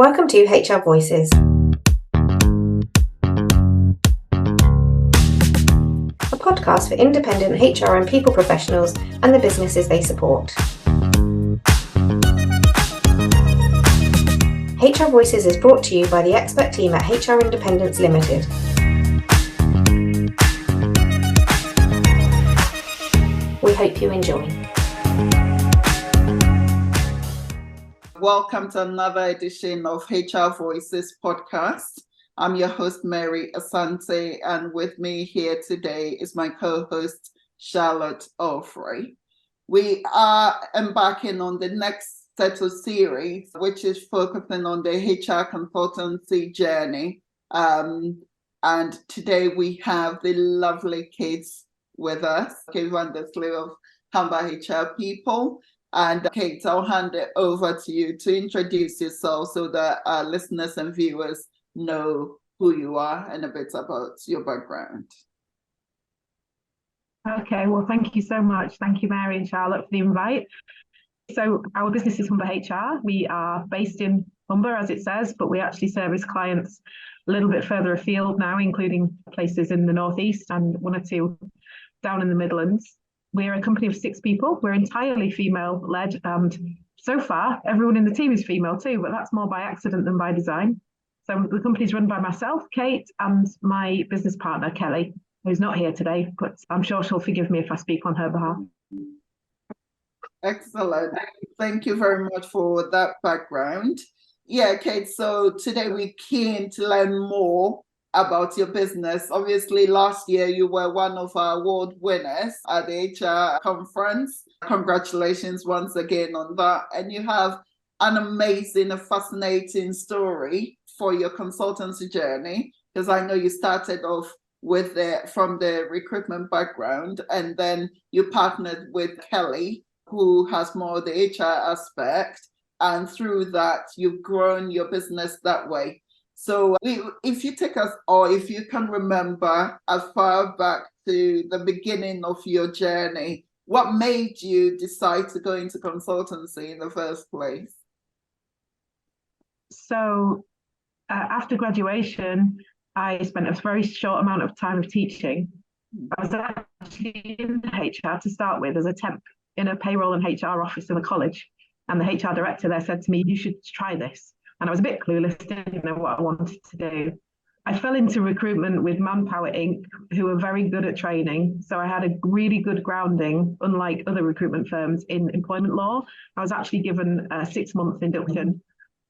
Welcome to HR Voices, a podcast for independent HR and people professionals and the businesses they support. HR Voices is brought to you by the expert team at HR Independence Limited. We hope you enjoy. Welcome to another edition of HR Voices podcast. I'm your host, Mary Asante, and with me here today is my co-host, Charlotte Allfrey. We are embarking on the next set of series, which is focusing on the HR consultancy journey. And today we have the lovely kids with us, Kate van der Sluis of Humber HR People. And Kate, I'll hand it over to you to introduce yourself so that our listeners and viewers know who you are and a bit about your background. Okay, well, thank you so much. Thank you, Mary and Charlotte, for the invite. So our business is Humber HR. We are based in Humber, as it says, but we actually service clients a little bit further afield now, including places in the Northeast and one or two down in the Midlands. We're a company of 6 people. We're entirely female-led, and so far, everyone in the team is female too, but that's more by accident than by design. So the company's run by myself, Kate, and my business partner, Kelly, who's not here today, but I'm sure she'll forgive me if I speak on her behalf. Excellent. Thank you very much for that background. Yeah, Kate, so today we're keen to learn more about your business. Obviously, last year you were one of our award winners at the HR conference. Congratulations once again on that. And you have an amazing, fascinating story for your consultancy journey, because I know you started off with from the recruitment background, and then you partnered with Kelly, who has more of the HR aspect. And through that, you've grown your business that way. So if you take us, or if you can remember as far back to the beginning of your journey, what made you decide to go into consultancy in the first place? So after graduation, I spent a very short amount of time of teaching. I was actually in HR to start with as a temp in a payroll and HR office in a college. And the HR director there said to me, "You should try this." And I was a bit clueless, didn't know what I wanted to do. I fell into recruitment with Manpower Inc., who were very good at training. So I had a really good grounding, unlike other recruitment firms, in employment law. I was actually given a 6-month induction.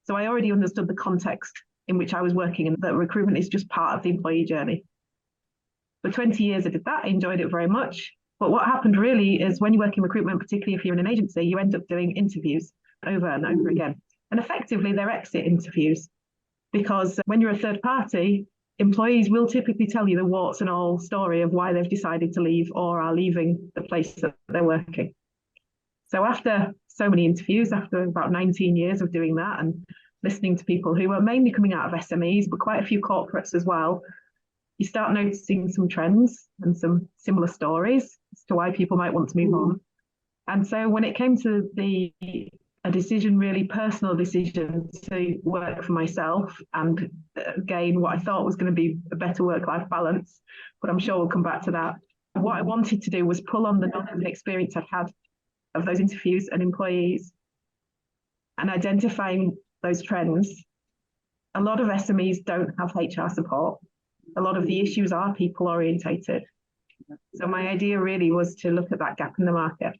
So I already understood the context in which I was working, and that recruitment is just part of the employee journey. For 20 years I did that. I enjoyed it very much. But what happened really is when you work in recruitment, particularly if you're in an agency, you end up doing interviews over and over again. And effectively, they're exit interviews, because when you're a third party, employees will typically tell you the warts and all story of why they've decided to leave or are leaving the place that they're working. So after so many interviews, after about 19 years of doing that and listening to people who were mainly coming out of SMEs, but quite a few corporates as well, you start noticing some trends and some similar stories as to why people might want to move on. And so when it came to a decision, really personal decision, to work for myself and gain what I thought was going to be a better work-life balance, but I'm sure we'll come back to that. What I wanted to do was pull on the knowledge and experience I'd had of those interviews and employees and identifying those trends. A lot of SMEs don't have HR support. A lot of the issues are people orientated. So my idea really was to look at that gap in the market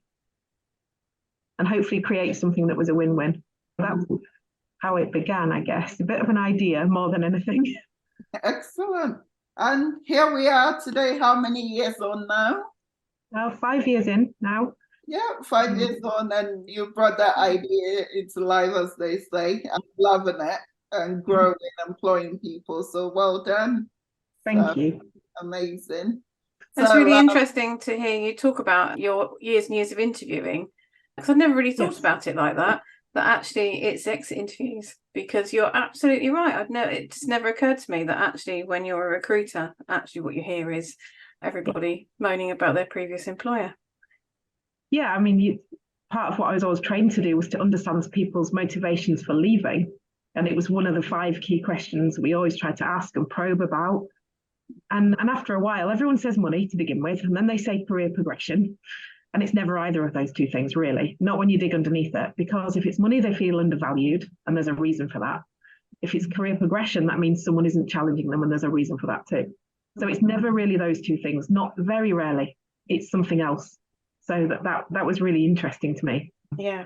and hopefully create something that was a win-win. That's how it began, I guess. A bit of an idea more than anything. Excellent. And here we are today. How many years on now? Well, 5 years in now. Yeah, 5 years on, and you brought that idea into life, as they say. I'm loving it and growing and employing people. So well done. Thank you. Amazing. It's really interesting to hear you talk about your years and years of interviewing, because I've never really thought about it like that actually it's exit interviews, because you're absolutely right. It just never occurred to me that actually when you're a recruiter, actually what you hear is everybody moaning about their previous employer. Yeah, I mean, part of what I was always trained to do was to understand people's motivations for leaving. And it was one of the 5 key questions we always try to ask and probe about. And after a while, everyone says money to begin with, and then they say career progression. And it's never either of those two things, really, not when you dig underneath it, because if it's money, they feel undervalued, and there's a reason for that. If it's career progression, that means someone isn't challenging them, and there's a reason for that too. So it's never really those two things, not very rarely. It's something else. So that was really interesting to me. Yeah.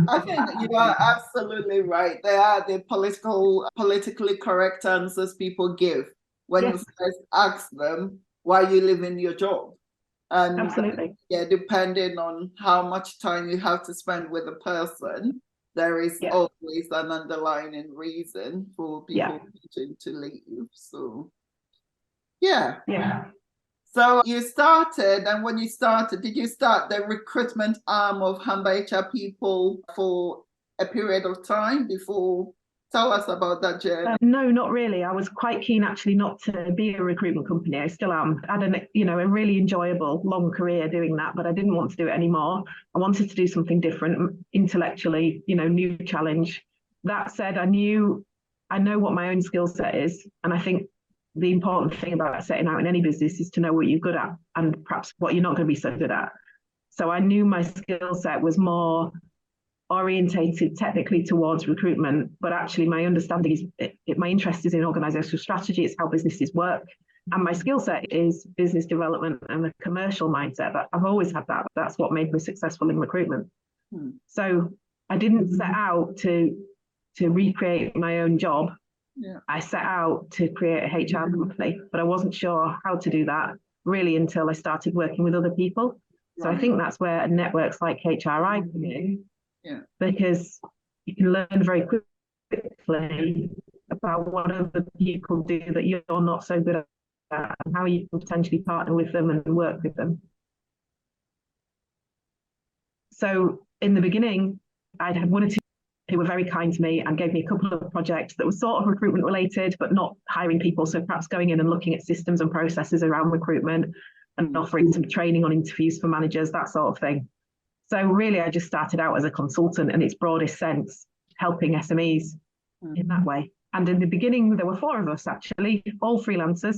I think you are absolutely right. They are the politically correct answers people give when you first ask them why you live in your job. And absolutely, depending on how much time you have to spend with a person, there is always an underlying reason for people wanting to leave. So yeah. So you started, and when you started, did you start the recruitment arm of Humber HR People for a period of time before? Tell us about that journey. No, not really. I was quite keen actually not to be a recruitment company. I still am. I had a really enjoyable long career doing that, but I didn't want to do it anymore. I wanted to do something different, intellectually, new challenge. That said, I know what my own skill set is, and I think the important thing about setting out in any business is to know what you're good at and perhaps what you're not going to be so good at. So I knew my skill set was more orientated technically towards recruitment, but actually my understanding is my interest is in organizational strategy. It's how businesses work, and my skill set is business development and a commercial mindset. But I've always had that. That's what made me successful in recruitment. So I didn't set out to recreate my own job. I set out to create a HR company, but I wasn't sure how to do that really until I started working with other people. So I think that's where networks like HRI come in. Because you can learn very quickly about what other people do that you're not so good at, and how you can potentially partner with them and work with them. So in the beginning, I'd had one or two who were very kind to me and gave me a couple of projects that were sort of recruitment related, but not hiring people. So perhaps going in and looking at systems and processes around recruitment and offering some training on interviews for managers, that sort of thing. So really, I just started out as a consultant in its broadest sense, helping SMEs in that way. And in the beginning, there were 4 of us, actually, all freelancers.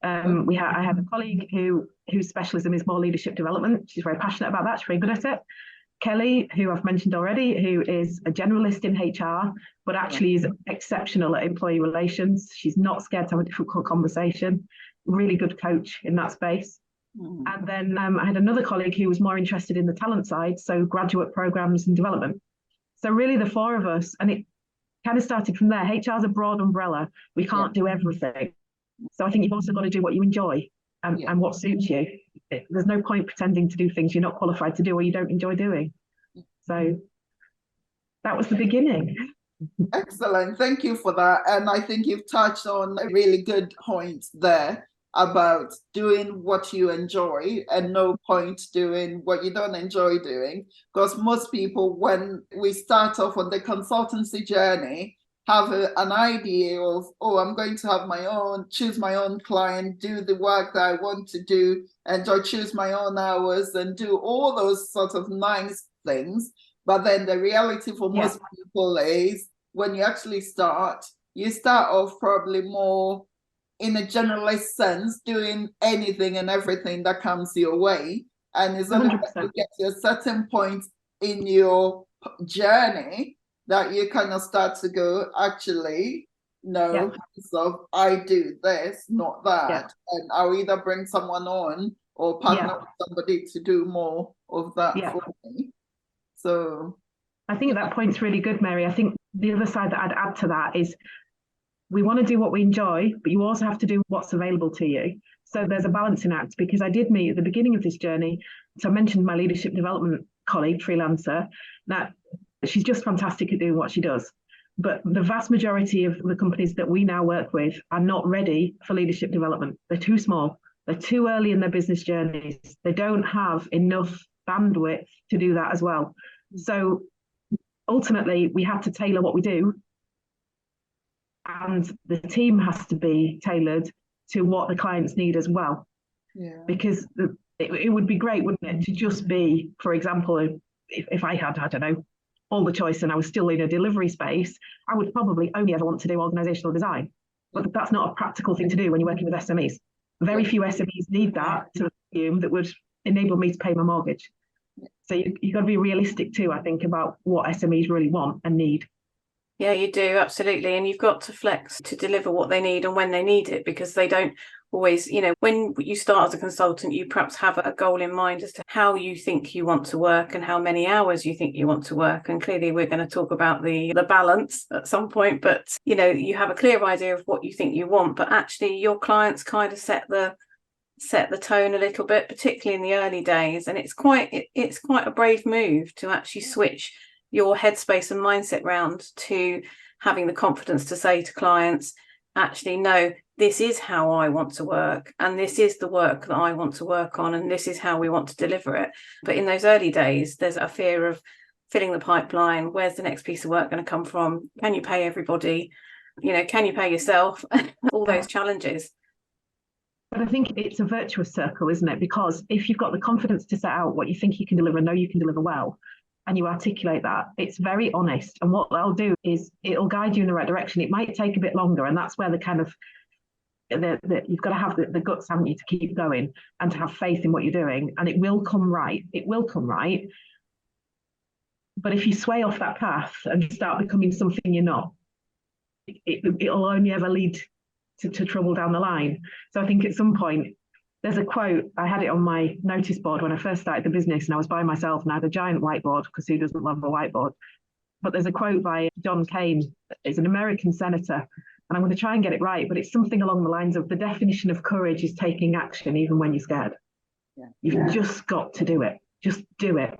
I had a colleague whose specialism is more leadership development. She's very passionate about that. She's very good at it. Kelly, who I've mentioned already, who is a generalist in HR, but actually is exceptional at employee relations. She's not scared to have a difficult conversation. Really good coach in that space. And then I had another colleague who was more interested in the talent side, so graduate programs and development. So really the 4 of us, and it kind of started from there. HR is a broad umbrella. We can't do everything. So I think you've also got to do what you enjoy and what suits you. There's no point pretending to do things you're not qualified to do or you don't enjoy doing. So that was the beginning. Excellent. Thank you for that. And I think you've touched on a really good point there about doing what you enjoy and no point doing what you don't enjoy doing. Because most people, when we start off on the consultancy journey, have an idea of, I'm going to have choose my own client, do the work that I want to do, choose my own hours and do all those sorts of nice things. But then the reality for most people is when you actually you start off probably more in a generalist sense, doing anything and everything that comes your way. And it's only when you get to a certain point in your journey that you kind of start to go, actually, no, so I do this, not that. And I'll either bring someone on or partner with somebody to do more of that for me. So I think that point's really good, Mary. I think the other side that I'd add to that is we want to do what we enjoy, but you also have to do what's available to you. So there's a balancing act, because I did meet at the beginning of this journey. So I mentioned my leadership development colleague, freelancer. Now, she's just fantastic at doing what she does. But the vast majority of the companies that we now work with are not ready for leadership development. They're too small. They're too early in their business journeys. They don't have enough bandwidth to do that as well. So ultimately, we have to tailor what we do. And the team has to be tailored to what the clients need as well. Because it would be great, wouldn't it, to just be, for example, if I had, I don't know, all the choice and I was still in a delivery space, I would probably only ever want to do organisational design. But that's not a practical thing to do when you're working with SMEs. Very few SMEs need that to assume that would enable me to pay my mortgage. So you've got to be realistic too, I think, about what SMEs really want and need. Yeah, you do, absolutely. And you've got to flex to deliver what they need and when they need it, because they don't always, when you start as a consultant, you perhaps have a goal in mind as to how you think you want to work and how many hours you think you want to work. And clearly we're going to talk about the balance at some point, but you have a clear idea of what you think you want, but actually your clients kind of set the tone a little bit, particularly in the early days. And it's quite a brave move to actually switch your headspace and mindset round to having the confidence to say to clients, actually, no, this is how I want to work, and this is the work that I want to work on, and this is how we want to deliver it. But in those early days, there's a fear of filling the pipeline. Where's the next piece of work going to come from? Can you pay everybody? Can you pay yourself? All those challenges. But I think it's a virtuous circle, isn't it? Because if you've got the confidence to set out what you think you can deliver and know you can deliver well, and you articulate that, it's very honest. And what they'll do is it'll guide you in the right direction. It might take a bit longer, and that's where the kind of you've got to have the guts, haven't you, to keep going and to have faith in what you're doing, and it will come right. It will come right. But if you sway off that path and start becoming something you're not, it'll only ever lead to trouble down the line. So I think at some point, there's a quote, I had it on my notice board when I first started the business, and I was by myself, and I had a giant whiteboard, because who doesn't love a whiteboard? But there's a quote by John Cain, he's an American senator, and I'm going to try and get it right, but it's something along the lines of, the definition of courage is taking action even when you're scared. You've just got to do it. Just do it.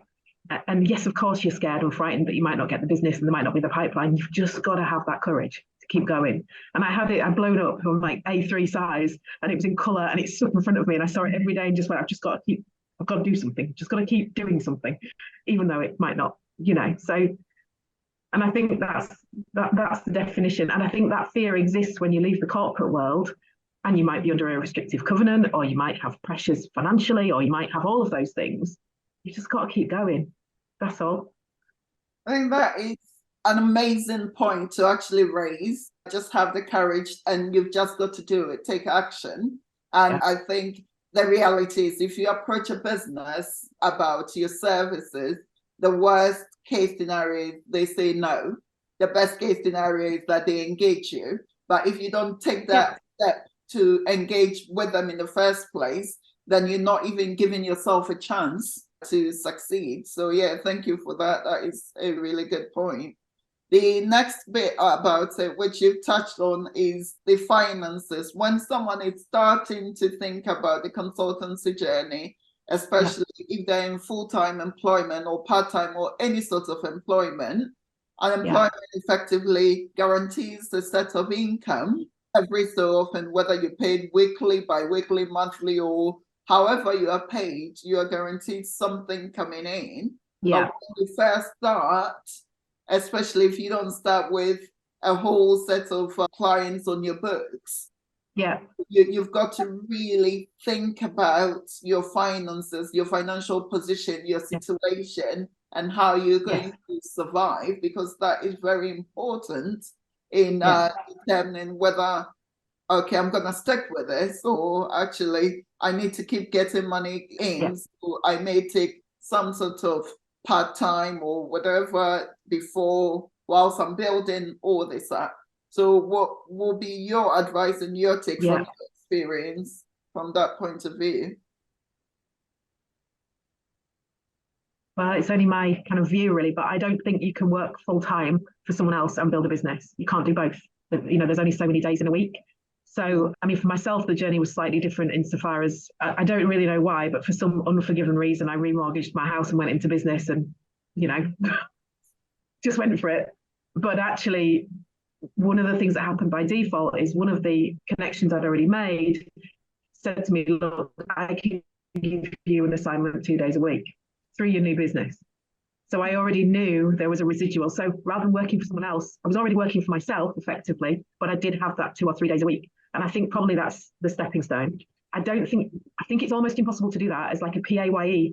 And yes, of course, you're scared and frightened that you might not get the business and there might not be the pipeline. You've just got to have that courage to keep going. And I blown up on like A3 size, and it was in colour, and it's stuck in front of me, and I saw it every day and just went, I've got to do something. Just got to keep doing something, even though it might not, so. And I think that's the definition. And I think that fear exists when you leave the corporate world, and you might be under a restrictive covenant, or you might have pressures financially, or you might have all of those things. You just got to keep going. That's all. I think that is an amazing point to actually raise. Just have the courage, and you've just got to do it. Take action. And I think the reality is, if you approach a business about your services, the worst case scenario is they say no. The best case scenario is that they engage you. But if you don't take that step to engage with them in the first place, then you're not even giving yourself a chance to succeed. So thank you for that. That is a really good point. The next bit about it, which you've touched on, is the finances. When someone is starting to think about the consultancy journey, especially if they're in full-time employment or part-time or any sort of employment, unemployment effectively guarantees a set of income every so often, whether you're paid weekly, bi-weekly, monthly, or however you are paid, you are guaranteed something coming in. But when you first start, especially if you don't start with a whole set of clients on your books, you've got to really think about your finances, your financial position, your situation, and how you're going to survive, because that is very important in determining whether, okay, I'm going to stick with this, or actually I need to keep getting money in. So I may take some sort of part-time or whatever before, whilst I'm building all this up. So what will be your advice and your take from your experience from that point of view? Well, it's only my kind of view, really, but I don't think you can work full-time for someone else and build a business. You can't do both. There's only so many days in a week. So, I mean, for myself, the journey was slightly different insofar as I don't really know why, but for some unforgiven reason, I remortgaged my house and went into business and, just went for it. But actually, one of the things that happened by default is one of the connections I'd already made said to me, look, I can give you an assignment 2 days a week through your new business. So I already knew there was a residual. So rather than working for someone else, I was already working for myself effectively, but I did have that 2 or 3 days a week. And I think probably that's the stepping stone. I think it's almost impossible to do that as like a PAYE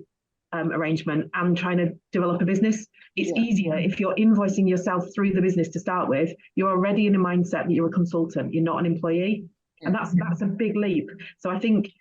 arrangement and trying to develop a business. It's easier if you're invoicing yourself through the business to start with. You're already in a mindset that you're a consultant, you're not an employee. And that's a big leap. So I think,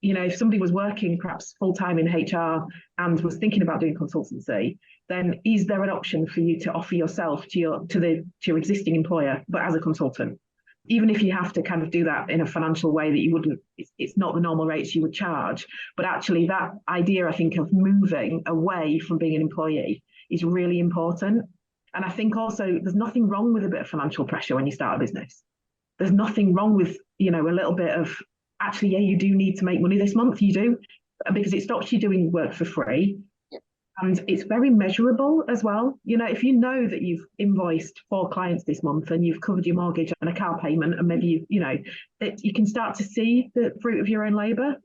you know, if somebody was working perhaps full-time in HR and was thinking about doing consultancy, then is there an option for you to offer yourself to your existing employer, but as a consultant? Even if you have to kind of do that in a financial way that you wouldn't, it's not the normal rates you would charge. But actually that idea, I think, of moving away from being an employee is really important. And I think also there's nothing wrong with a bit of financial pressure when you start a business. There's nothing wrong with, you know, a little bit of, actually, yeah, you do need to make money this month, you do, because it stops you doing work for free. And it's very measurable as well. You know, if you know that you've invoiced 4 clients this month and you've covered your mortgage and a car payment, and maybe you know, you can start to see the fruit of your own labour.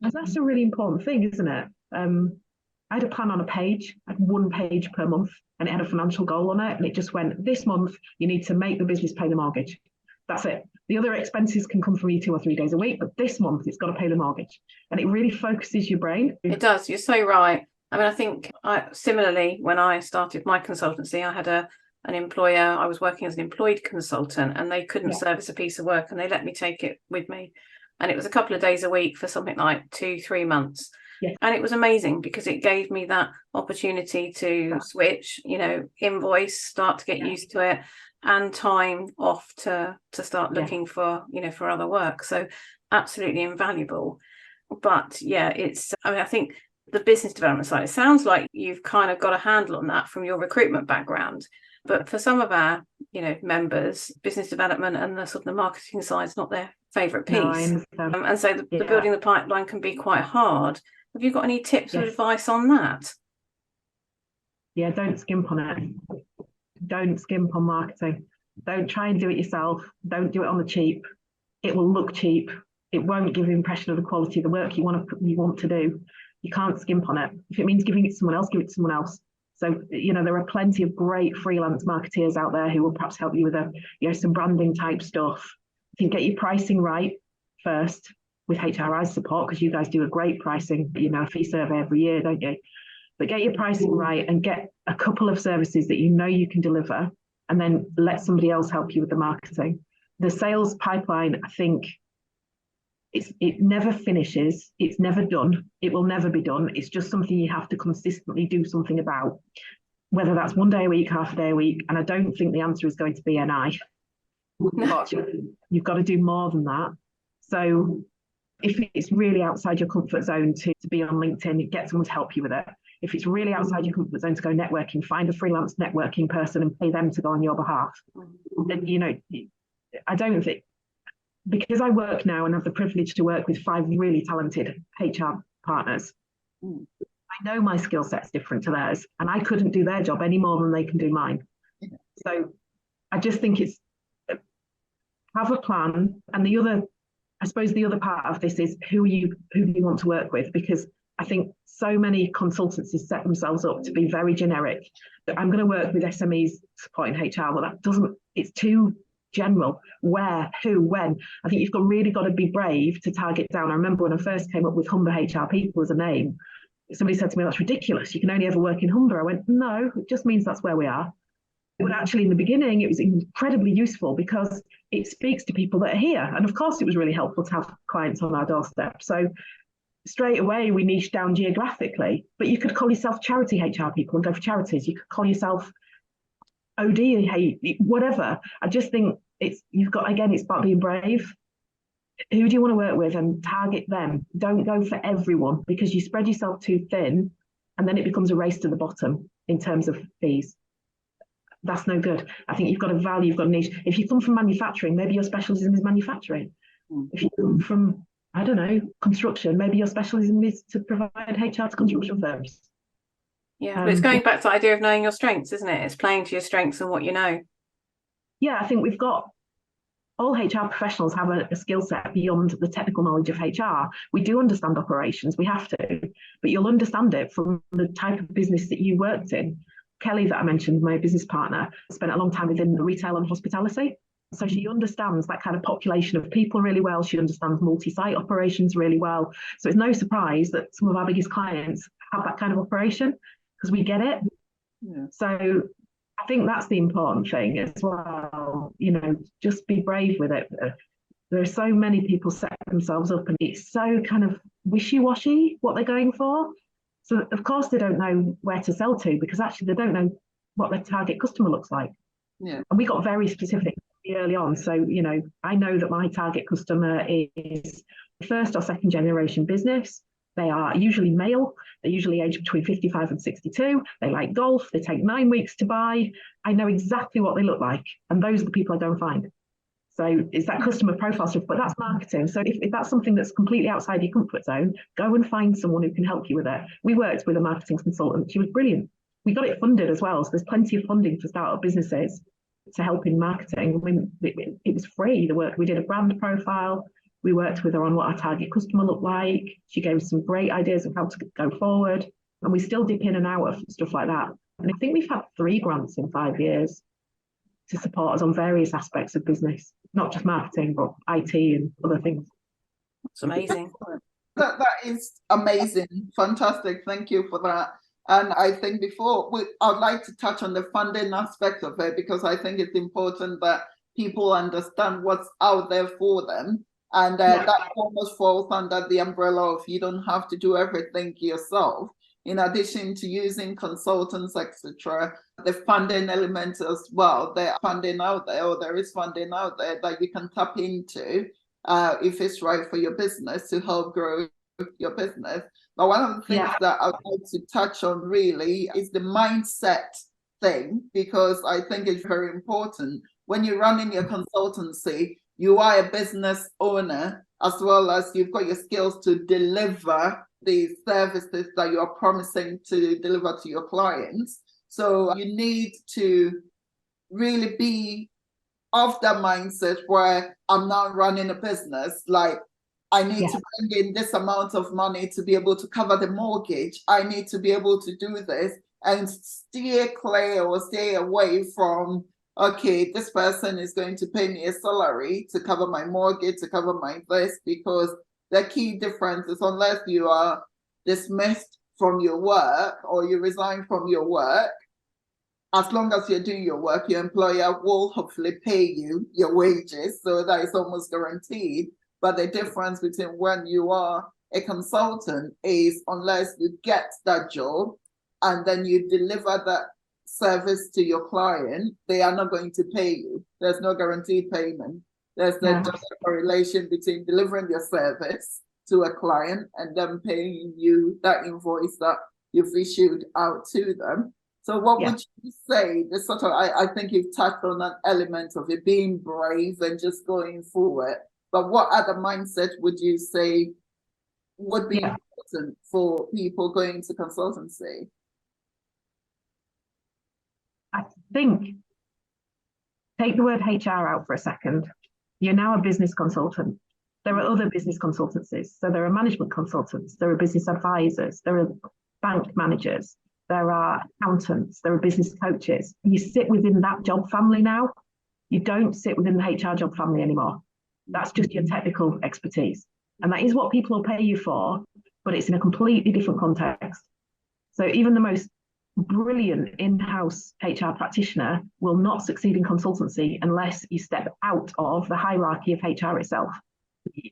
And that's a really important thing, isn't it? I had a plan on a page, I had 1 page per month, and it had a financial goal on it. And it just went, this month, you need to make the business pay the mortgage. That's it. The other expenses can come from you 2 or 3 days a week, but this month it's got to pay the mortgage. And it really focuses your brain. It does. You're so right. I mean, I think similarly, when I started my consultancy, I had an employer. I was working as an employed consultant, and they couldn't service a piece of work, and they let me take it with me. And it was a couple of days a week for something like 2-3 months. Yeah. And it was amazing because it gave me that opportunity to switch, you know, invoice, start to get used to it, and time off to start looking for, you know, for other work. So absolutely invaluable. But yeah, I think the business development side, it sounds like you've kind of got a handle on that from your recruitment background. But for some of our, you know, members, business development and the sort of the marketing side is not their favourite piece. No, and so the building the pipeline can be quite hard. Have you got any tips or advice on that? Yeah, don't skimp on it. Don't skimp on marketing. Don't try and do it yourself. Don't do it on the cheap. It will look cheap. It won't give the impression of the quality of the work you want to do. You can't skimp on it. If it means giving it to someone else, give it to someone else. So, you know, there are plenty of great freelance marketeers out there who will perhaps help you with some branding type stuff. If you get your pricing right first with HRI's support, because you guys do a great pricing, you know, fee survey every year, don't you? But get your pricing right and get a couple of services that you know you can deliver, and then let somebody else help you with the marketing. The sales pipeline, I think, it never finishes. It's never done. It will never be done. It's just something you have to consistently do something about, whether that's 1 day a week, half a day a week. And I don't think the answer is going to be NI. But you've got to do more than that. So if it's really outside your comfort zone to be on LinkedIn, get someone to help you with it. If it's really outside your comfort zone to go networking, find a freelance networking person and pay them to go on your behalf. And, you know, I don't think, because I work now and have the privilege to work with 5 really talented HR partners, I know my skill set's different to theirs, and I couldn't do their job any more than they can do mine. So I just think it's have a plan. And I suppose the other part of this is who do you want to work with? Because I think so many consultancies set themselves up to be very generic. I'm going to work with SMEs supporting HR. Well, it's too general. Where, who, when. I think you've really got to be brave to target down. I remember when I first came up with Humber HR people as a name, somebody said to me, that's ridiculous. You can only ever work in Humber. I went, no, it just means that's where we are. But actually in the beginning, it was incredibly useful because it speaks to people that are here. And of course, it was really helpful to have clients on our doorstep. So straight away, we niched down geographically, but you could call yourself charity HR people and go for charities. You could call yourself OD, whatever. I just think it's about being brave. Who do you want to work with and target them? Don't go for everyone, because you spread yourself too thin and then it becomes a race to the bottom in terms of fees. That's no good. I think you've got a value, you've got a niche. If you come from manufacturing, maybe your specialism is manufacturing. If you come from, I don't know, construction, maybe your specialism is to provide HR to construction firms. Yeah, but it's going back to the idea of knowing your strengths, isn't it? It's playing to your strengths and what you know. Yeah, I think all HR professionals have a skill set beyond the technical knowledge of HR. We do understand operations, we have to, but you'll understand it from the type of business that you worked in. Kelly, that I mentioned, my business partner, spent a long time within the retail and hospitality. So she understands that kind of population of people really well. She understands multi-site operations really well. So it's no surprise that some of our biggest clients have that kind of operation because we get it. Yeah. So I think that's the important thing as well. Just be brave with it. There are so many people set themselves up and it's so kind of wishy-washy what they're going for. So of course they don't know where to sell to because actually they don't know what their target customer looks like. Yeah. And we got very specific early on. So, I know that my target customer is first or second generation business. They are usually male. They're usually aged between 55 and 62. They like golf. They take 9 weeks to buy. I know exactly what they look like. And those are the people I go and find. So it's that customer profile stuff, but that's marketing. So if that's something that's completely outside your comfort zone, go and find someone who can help you with it. We worked with a marketing consultant. She was brilliant. We got it funded as well. So there's plenty of funding for startup businesses to help in marketing. I mean, it was free, the work. We did a brand profile. We worked with her on what our target customer looked like. She gave us some great ideas of how to go forward. And we still dip in and out of stuff like that. And I think we've had 3 grants in 5 years to support us on various aspects of business, not just marketing, but IT and other things. It's amazing. That is amazing. Fantastic. Thank you for that. And I think I'd like to touch on the funding aspect of it because I think it's important that people understand what's out there for them. And that almost falls under the umbrella of you don't have to do everything yourself. In addition to using consultants, etc., the funding element as well. There is funding out there that you can tap into if it's right for your business to help grow your business. But one of the things that I'd like to touch on really is the mindset thing, because I think it's very important. When you're running your consultancy, you are a business owner, as well as you've got your skills to deliver the services that you're promising to deliver to your clients. So you need to really be of that mindset where I'm now running a business, like I need to bring in this amount of money to be able to cover the mortgage. I need to be able to do this and steer clear or stay away from, okay, this person is going to pay me a salary to cover my mortgage, to cover my this, because the key difference is unless you are dismissed from your work or you resign from your work, as long as you're doing your work, your employer will hopefully pay you your wages. So that is almost guaranteed. But the difference between when you are a consultant is unless you get that job and then you deliver that service to your client, they are not going to pay you. There's no guaranteed payment. There's no just a correlation between delivering your service to a client and them paying you that invoice that you've issued out to them. So what would you say, this sort of, I think you've touched on that element of it being brave and just going forward, but what other mindset would you say would be important for people going into consultancy? I think, take the word HR out for a second. You're now a business consultant. There are other business consultancies. So there are management consultants, there are business advisors, there are bank managers, there are accountants, there are business coaches. You sit within that job family now. You don't sit within the HR job family anymore. That's just your technical expertise. And that is what people will pay you for, but it's in a completely different context. So even the most brilliant in-house HR practitioner will not succeed in consultancy unless you step out of the hierarchy of HR itself.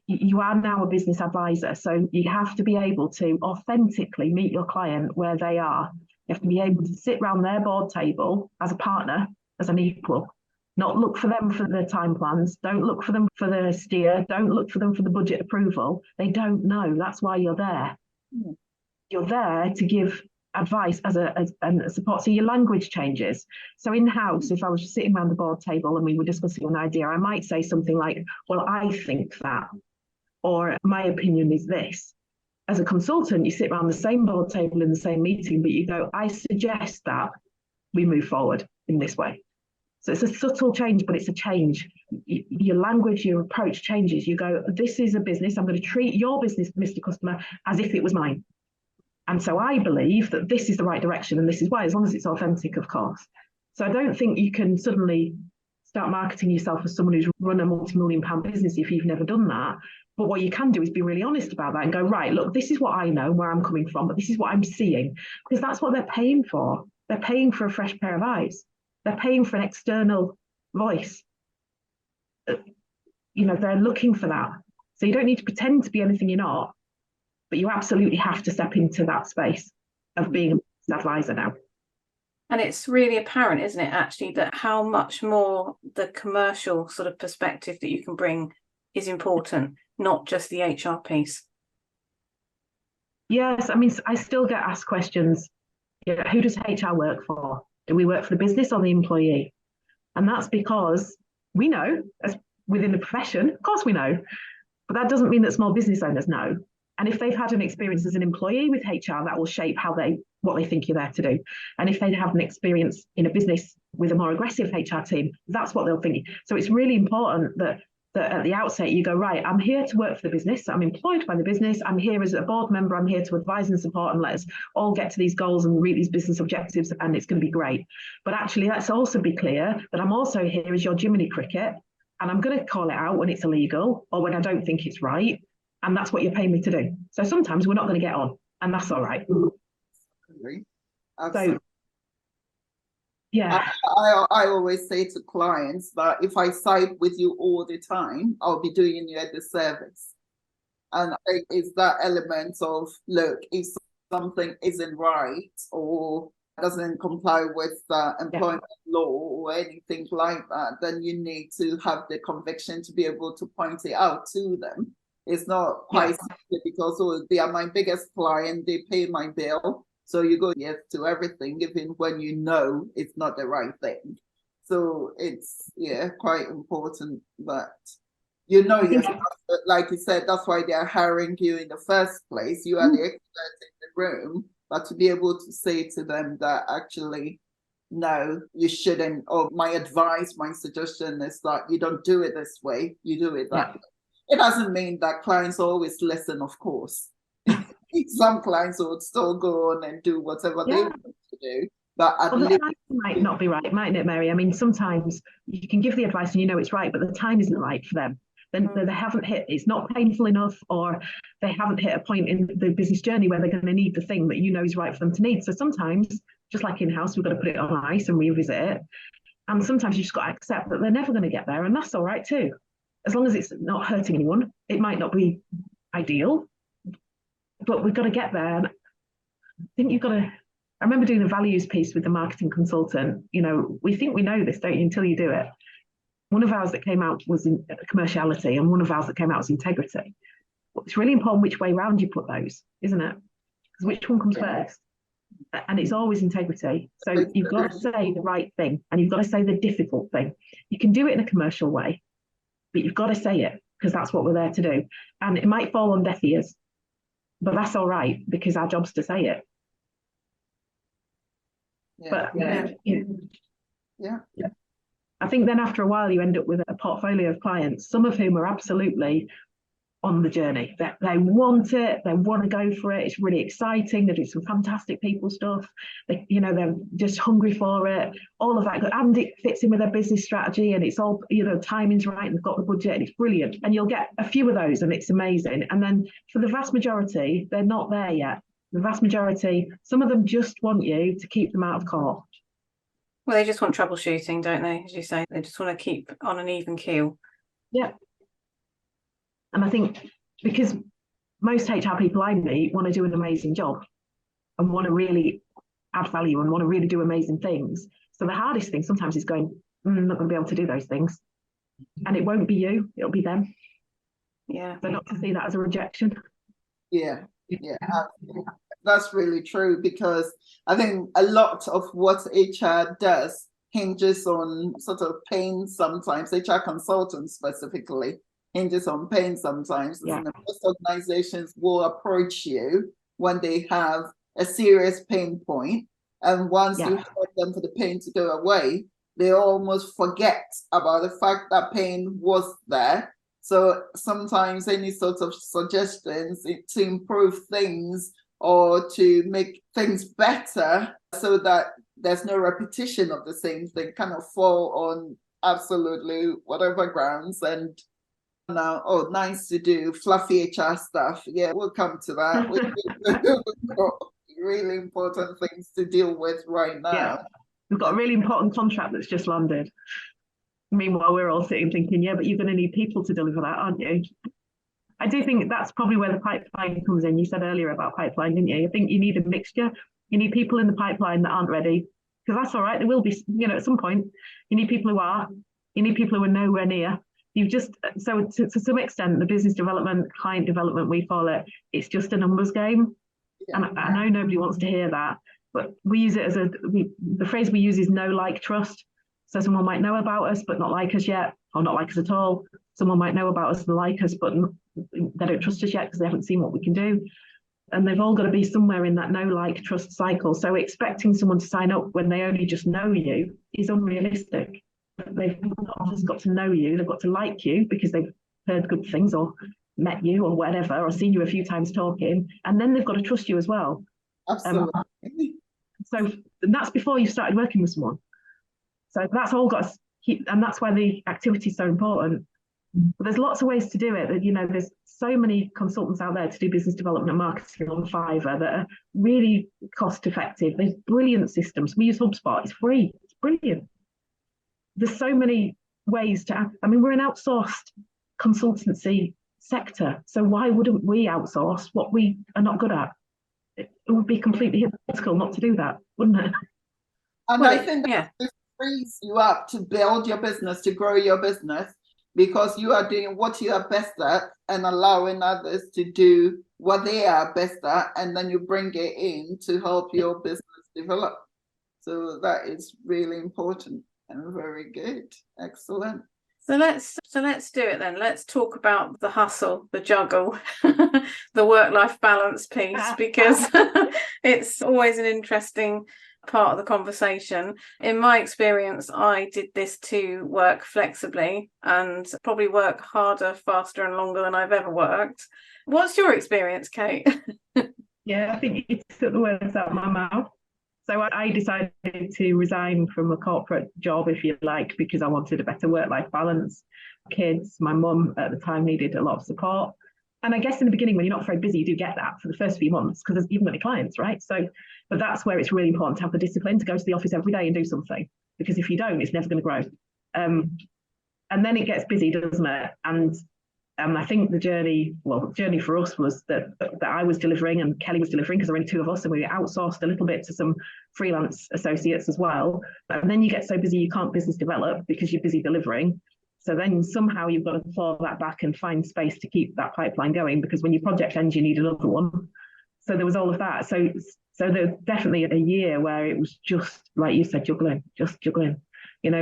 You are now a business advisor, so you have to be able to authentically meet your client where they are. You have to be able to sit around their board table as a partner, as an equal, not look for them for the time plans, don't look for them for the steer, don't look for them for the budget approval. They don't know. That's why you're there. You're there to give advice as a support. So your language changes. So in-house, if I was just sitting around the board table and we were discussing an idea, I might say something like, well, I think that, or my opinion is this. As a consultant, you sit around the same board table in the same meeting, but you go, I suggest that we move forward in this way. So it's a subtle change, but it's a change. Your language, your approach changes. You go, this is a business. I'm going to treat your business, Mr. Customer, as if it was mine. And so I believe that this is the right direction, and this is why, as long as it's authentic, of course. So I don't think you can suddenly start marketing yourself as someone who's run a multi-million-pound business if you've never done that. But what you can do is be really honest about that and go, right, look, this is what I know, where I'm coming from, but this is what I'm seeing. Because that's what they're paying for. They're paying for a fresh pair of eyes. They're paying for an external voice. They're looking for that. So you don't need to pretend to be anything you're not, but you absolutely have to step into that space of being an advisor now. And it's really apparent, isn't it, actually, that how much more the commercial sort of perspective that you can bring is important, not just the HR piece. Yes, I mean, I still get asked questions, who does HR work for? Do we work for the business or the employee? And that's because we know, as within the profession, of course we know, but that doesn't mean that small business owners know. And if they've had an experience as an employee with HR, that will shape what they think you're there to do. And if they have an experience in a business with a more aggressive HR team, that's what they'll think. So it's really important that at the outset you go, right, I'm here to work for the business. I'm employed by the business. I'm here as a board member. I'm here to advise and support and let us all get to these goals and reach these business objectives, and it's going to be great. But actually, let's also be clear that I'm also here as your Jiminy Cricket, and I'm going to call it out when it's illegal or when I don't think it's right. And that's what you're paying me to do. So sometimes we're not going to get on, and that's all right. Absolutely. So, yeah. I always say to clients that if I side with you all the time, I'll be doing you a disservice. And it's that element of, look, if something isn't right or doesn't comply with employment law or anything like that, then you need to have the conviction to be able to point it out to them. It's not quite simply because, they are my biggest client, they pay my bill. So you go yes to everything, even when you know it's not the right thing. So it's, quite important that yourself. Like you said, that's why they are hiring you in the first place. You are the expert in the room, but to be able to say to them that actually, no, you shouldn't, or my advice, my suggestion is that you don't do it this way, you do it that way. It doesn't mean that clients always listen, of course. Some clients would still go on and do whatever they want to do. But at least the time might not be right, mightn't it, Mary? I mean, sometimes you can give the advice and it's right, but the time isn't right for them. Then they haven't hit, it's not painful enough, or they haven't hit a point in the business journey where they're going to need the thing that is right for them to need. So sometimes, just like in-house, we've got to put it on ice and revisit it. And sometimes you just got to accept that they're never going to get there, and that's all right too. As long as it's not hurting anyone. It might not be ideal, but we've got to get there. And I think you've got to, I remember doing the values piece with the marketing consultant. We think we know this, don't you, until you do it. One of ours that came out was in commerciality, and one of ours that came out was integrity. But it's really important which way round you put those, isn't it? Because which one comes first? And it's always integrity. So you've got to say the right thing, and you've got to say the difficult thing. You can do it in a commercial way, but you've got to say it, because that's what we're there to do. And it might fall on deaf ears, but that's all right, because our job's to say it. I think then after a while you end up with a portfolio of clients, some of whom are absolutely on the journey. They want it, they want to go for it, it's really exciting, they do some fantastic people stuff, they're just hungry for it, all of that, and it fits in with their business strategy, and it's all, timing's right, and they've got the budget, and it's brilliant. And you'll get a few of those, and it's amazing. And then for the vast majority, they're not there yet. The vast majority, some of them just want you to keep them out of court. Well, they just want troubleshooting, don't they? As you say, they just want to keep on an even keel. Yeah. And I think because most HR people I meet want to do an amazing job and want to really add value and want to really do amazing things. So the hardest thing sometimes is going, I'm not going to be able to do those things. And it won't be you, it'll be them. Yeah. So not to see that as a rejection. Yeah. That's really true, because I think a lot of what HR does hinges on sort of pain sometimes. HR consultants specifically hinges on pain sometimes. Yeah. And most organizations will approach you when they have a serious pain point, and once you help them for the pain to go away, they almost forget about the fact that pain was there. So sometimes any sort of suggestions to improve things or to make things better so that there's no repetition of the same thing kind of fall on absolutely, whatever grounds. And now, oh, nice to do fluffy HR stuff. Yeah, we'll come to that. We've got really important things to deal with right now. Yeah, we've got a really important contract that's just landed. Meanwhile, we're all sitting thinking, yeah, but you're going to need people to deliver that, aren't you? I do think that's probably where the pipeline comes in. You said earlier about pipeline, didn't you? I think you need a mixture. You need people in the pipeline that aren't ready, because that's all right. There will be, at some point, you need people who are. You need people who are nowhere near. You've just, so to some extent, the business development, client development, we call it, it's just a numbers game. Yeah. And I know nobody wants to hear that, but we use it as the phrase we use is know, like, trust. So someone might know about us, but not like us yet, or not like us at all. Someone might know about us and like us, but they don't trust us yet because they haven't seen what we can do. And they've all got to be somewhere in that know, like, trust cycle. So expecting someone to sign up when they only just know you is unrealistic. They've not just got to know you, they've got to like you because they've heard good things or met you or whatever, or seen you a few times talking, and then they've got to trust you as well. Absolutely. So that's before you started working with someone. So that's all got to keep, and that's why the activity is so important. But there's lots of ways to do it. There's so many consultants out there to do business development and marketing on Fiverr that are really cost effective. There's brilliant systems. We use HubSpot. It's free. It's brilliant. There's so many ways to, we're an outsourced consultancy sector. So why wouldn't we outsource what we are not good at? It would be completely hypocritical not to do that, wouldn't it? And I think that frees you up to build your business, to grow your business, because you are doing what you are best at and allowing others to do what they are best at, and then you bring it in to help your business develop. So that is really important and very good. Excellent. So let's do it then. Let's talk about the hustle, the juggle, the work-life balance piece, because it's always an interesting part of the conversation. In my experience, I did this to work flexibly and probably work harder, faster and longer than I've ever worked. What's your experience, Kate? Yeah, I think you took the words out of my mouth. So I decided to resign from a corporate job, if you like, because I wanted a better work-life balance. Kids, my mum at the time needed a lot of support. And I guess in the beginning, when you're not very busy, you do get that for the first few months because you've got any clients, right? So, but that's where it's really important to have the discipline to go to the office every day and do something, because if you don't, it's never going to grow. And then it gets busy, doesn't it? And I think the journey for us was that I was delivering and Kelly was delivering, because there were only two of us, and we outsourced a little bit to some freelance associates as well. And then you get so busy you can't business develop because you're busy delivering. So then somehow you've got to claw that back and find space to keep that pipeline going, because when your project ends, you need another one. So there was all of that. So there's definitely a year where it was just, like you said, juggling.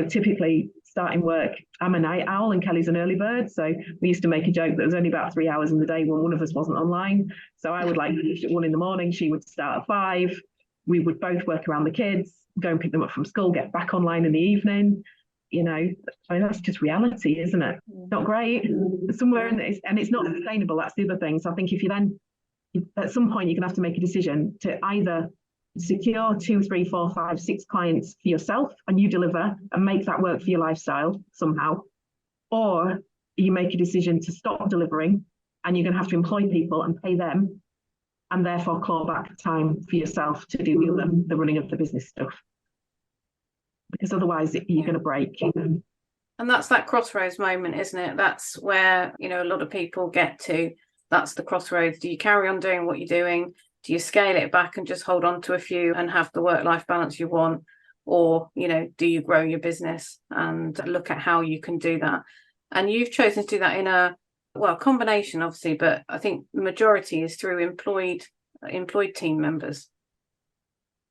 Typically starting work, I'm a night owl and Kelly's an early bird. So we used to make a joke that there was only about 3 hours in the day when one of us wasn't online. So I would finish at 1 a.m. She would start at 5. We would both work around the kids, go and pick them up from school, get back online in the evening. That's just reality, isn't it? Not great. Somewhere in this, and it's not sustainable. That's the other thing. So I think if you then, at some point, you're going to have to make a decision to either secure 2, 3, 4, 5, 6 clients for yourself and you deliver and make that work for your lifestyle somehow, or you make a decision to stop delivering and you're going to have to employ people and pay them, and therefore claw back time for yourself to do the running of the business stuff, because otherwise you're going to break. And that's that crossroads moment, isn't it? That's where a lot of people get to. That's the crossroads. Do you carry on doing what you're doing? Do you scale it back and just hold on to a few and have the work-life balance you want? Or, do you grow your business and look at how you can do that? And you've chosen to do that in a combination, obviously, but I think the majority is through employed team members.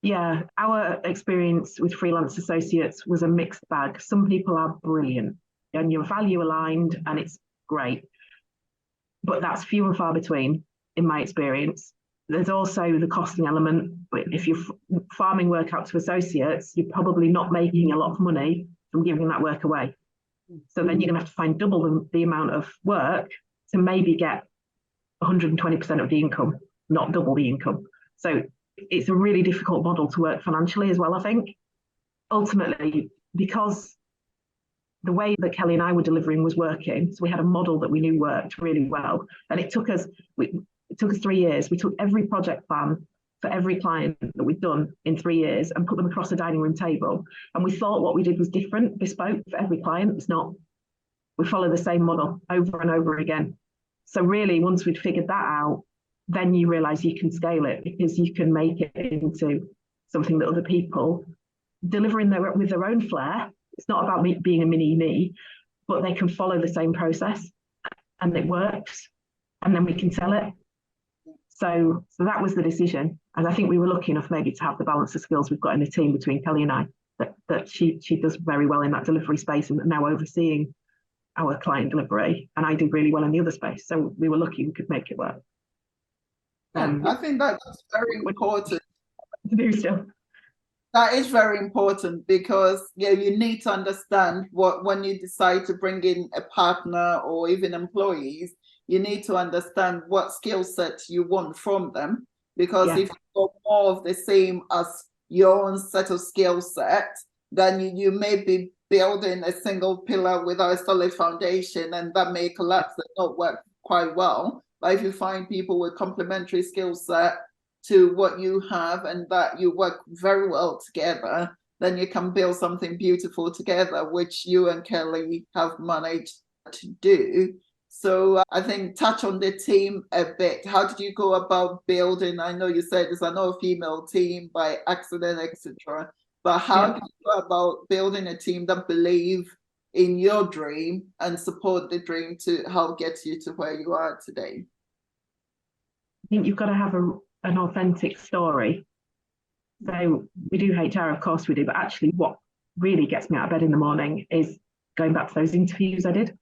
Yeah, our experience with freelance associates was a mixed bag. Some people are brilliant and you're value aligned and it's great, but that's few and far between in my experience. There's also the costing element. If you're farming work out to associates, you're probably not making a lot of money from giving that work away. So then you're going to have to find double the amount of work to maybe get 120% of the income, not double the income. So it's a really difficult model to work financially as well, I think. Ultimately, because the way that Kelly and I were delivering was working. So we had a model that we knew worked really well. And it took us 3 years. We took every project plan for every client that we'd done in 3 years and put them across a dining room table. And we thought what we did was different, bespoke for every client. It's not. We follow the same model over and over again. So really, once we'd figured that out, then you realize you can scale it, because you can make it into something that other people delivering with their own flair. It's not about me being a mini me, but they can follow the same process and it works, and then we can sell it. So that was the decision. And I think we were lucky enough maybe to have the balance of skills we've got in the team between Kelly and I, that she does very well in that delivery space and now overseeing our client delivery, and I do really well in the other space. So we were lucky we could make it work. I think that's very important. To do still. That is very important, because you need to understand when you decide to bring in a partner or even employees, you need to understand what skill set you want from them. Because if you got more of the same as your own set of skill set, then you may be building a single pillar without a solid foundation, and that may collapse and not work quite well. But if you find people with complementary skill set to what you have and that you work very well together, then you can build something beautiful together, which you and Kelly have managed to do. So I think touch on the team a bit. How did you go about building? I know you said it's an all-female team by accident, etc. But how did you go about building a team that believe in your dream and support the dream to help get you to where you are today? I think you've got to have an authentic story. So we do HR, of course we do, but actually what really gets me out of bed in the morning is going back to those interviews I did.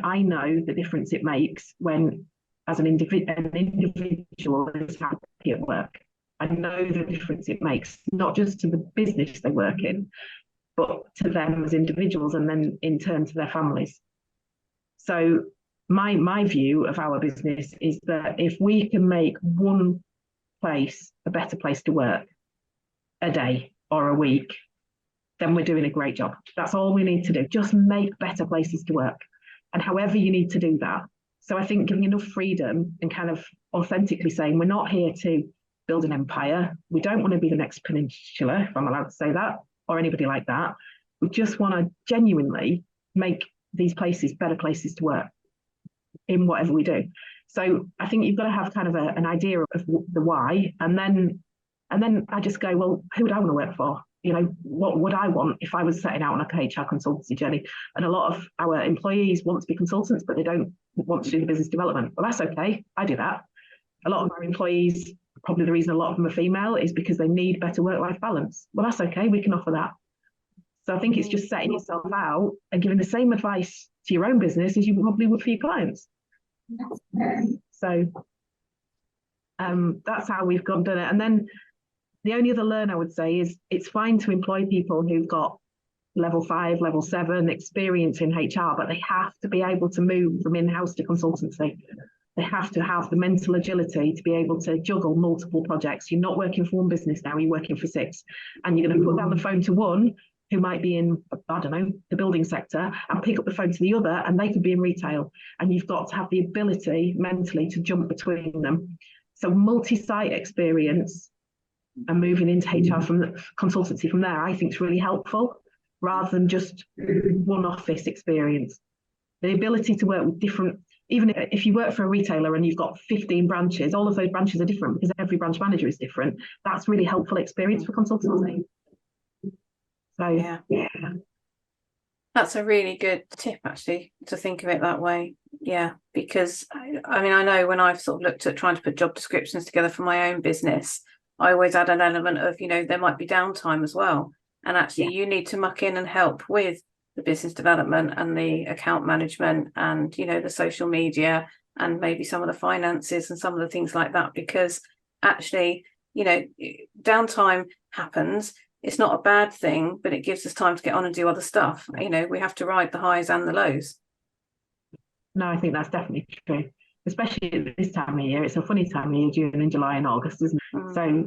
I know the difference it makes when, as an individual is happy at work. I know the difference it makes, not just to the business they work in, but to them as individuals, and then in turn to their families. So my view of our business is that if we can make one place a better place to work a day or a week, then we're doing a great job. That's all we need to do. Just make better places to work. And however you need to do that. So I think giving enough freedom and kind of authentically saying, we're not here to build an empire. We don't want to be the next Peninsula, if I'm allowed to say that, or anybody like that. We just want to genuinely make these places better places to work in whatever we do. So I think you've got to have kind of an idea of the why, and then I just go, well, who would I want to work for? What would I want if I was setting out on a HR consultancy journey? And a lot of our employees want to be consultants, but they don't want to do the business development. Well, that's okay. I do that. A lot of our employees, probably the reason a lot of them are female is because they need better work-life balance. Well, that's okay. We can offer that. So I think it's just setting yourself out and giving the same advice to your own business as you probably would for your clients. So that's how we've done it. And then the only other learn I would say is it's fine to employ people who've got level 5, level 7 experience in HR, but they have to be able to move from in-house to consultancy. They have to have the mental agility to be able to juggle multiple projects. You're not working for one business now, you're working for 6. And you're going to put down the phone to one who might be in, I don't know, the building sector, and pick up the phone to the other, and they could be in retail. And you've got to have the ability mentally to jump between them. So multi-site experience and moving into HR from the consultancy from there, I think is really helpful, rather than just one office experience. The ability to work with different, even if you work for a retailer and you've got 15 branches, all of those branches are different because every branch manager is different. That's really helpful experience for consultancy. So yeah. That's a really good tip, actually, to think of it that way. Yeah, because I mean, I know when I've sort of looked at trying to put job descriptions together for my own business, I always add an element of, there might be downtime as well. And actually, you need to muck in and help with the business development and the account management and, the social media and maybe some of the finances and some of the things like that, because actually, downtime happens. It's not a bad thing, but it gives us time to get on and do other stuff. We have to ride the highs and the lows. No, I think that's definitely true, especially at this time of year. It's a funny time of year, June and July and August, isn't it? So,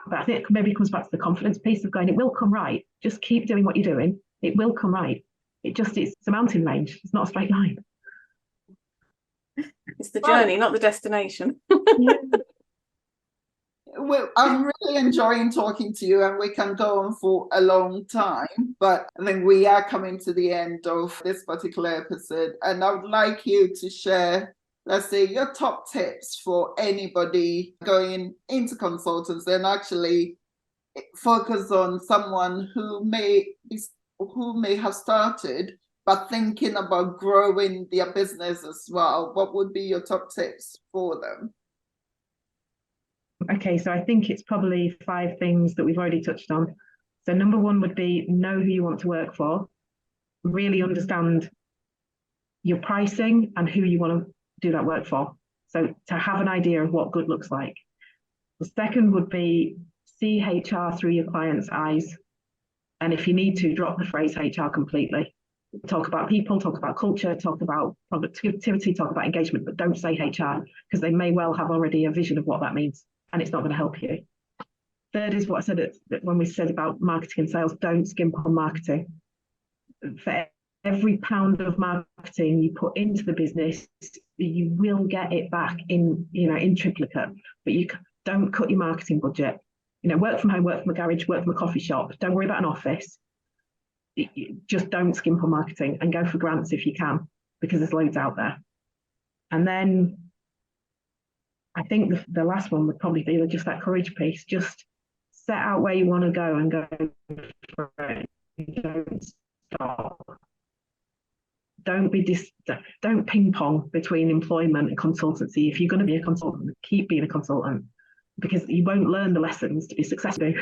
but I think maybe it comes back to the confidence piece of going, it will come right. Just keep doing what you're doing. It will come right. It's a mountain range. It's not a straight line. It's the journey, not the destination. Yeah. Well, I'm really enjoying talking to you, and we can go on for a long time, but I think we are coming to the end of this particular episode, and I would like you to share, let's say, your top tips for anybody going into consultants and actually focus on someone who may have started but thinking about growing their business as well. What would be your top tips for them? Okay, so I think it's probably 5 things that we've already touched on. So number 1 would be know who you want to work for, really understand your pricing and who you want to do that work for. So to have an idea of what good looks like. The second would be see HR through your client's eyes. And if you need to, drop the phrase HR completely. Talk about people, talk about culture, talk about productivity, talk about engagement, but don't say HR, because they may well have already a vision of what that means, and it's not going to help you. Third is what I said when we said about marketing and sales, don't skimp on marketing. For every pound of marketing you put into the business, you will get it back in triplicate, but you don't cut your marketing budget. Work from home, work from a garage, work from a coffee shop. Don't worry about an office. Just don't skimp on marketing, and go for grants if you can, because there's loads out there. And then I think the last one would probably be just that courage piece. Just set out where you want to go and go for it. Don't stop. Don't ping pong between employment and consultancy. If you're going to be a consultant, keep being a consultant, because you won't learn the lessons to be successful.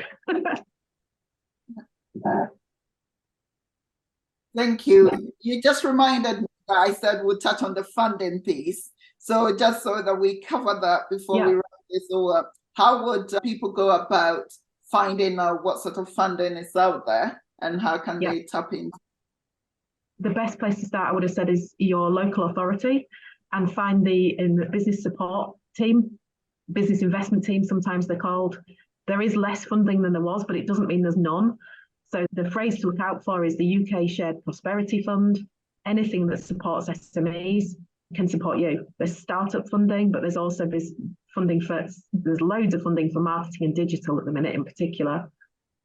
Thank you. You just reminded me that I said we'll touch on the funding piece. So just so that we cover that before we wrap this all up, how would people go about finding out what sort of funding is out there, and how can they tap in? The best place to start, I would have said, is your local authority, and find the business support team, business investment team, sometimes they're called. There is less funding than there was, but it doesn't mean there's none. So the phrase to look out for is the UK Shared Prosperity Fund. Anything that supports SMEs can support you. There's startup funding, but there's also there's loads of funding for marketing and digital at the minute in particular.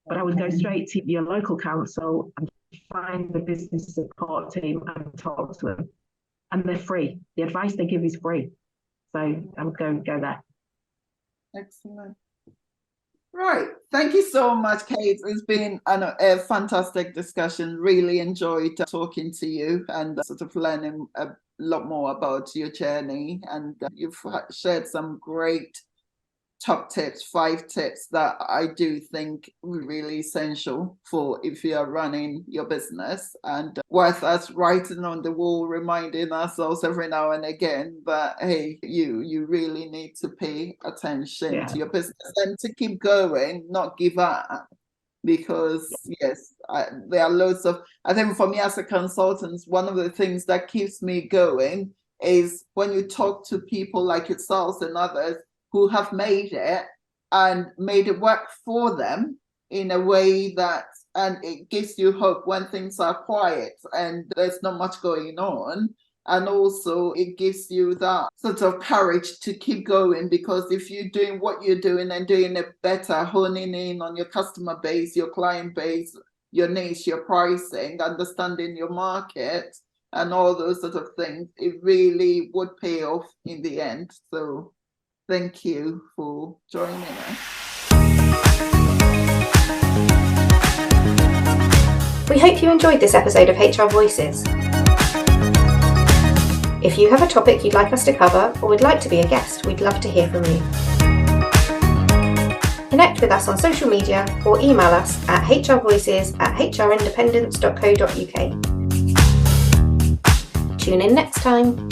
But I would go straight to your local council and find the business support team and talk to them. And they're free. The advice they give is free. So I would go there. Excellent. Right. Thank you so much, Kate. It's been a fantastic discussion. Really enjoyed talking to you and sort of learning a lot more about your journey. And you've shared some great top tips, 5 tips that I do think are really essential for if you are running your business, and worth us writing on the wall, reminding ourselves every now and again that, hey, you really need to pay attention to your business and to keep going, not give up. Because there are loads of, I think for me as a consultant, one of the things that keeps me going is when you talk to people like yourselves and others who have made it and made it work for them in a way that, and it gives you hope when things are quiet and there's not much going on. And also it gives you that sort of courage to keep going, because if you're doing what you're doing and doing it better, honing in on your customer base, your client base, your niche, your pricing, understanding your market and all those sort of things, it really would pay off in the end. So thank you for joining us. We hope you enjoyed this episode of HR Voices. If you have a topic you'd like us to cover or would like to be a guest, we'd love to hear from you. Connect with us on social media or email us at hrvoices@hrindependence.co.uk. Tune in next time.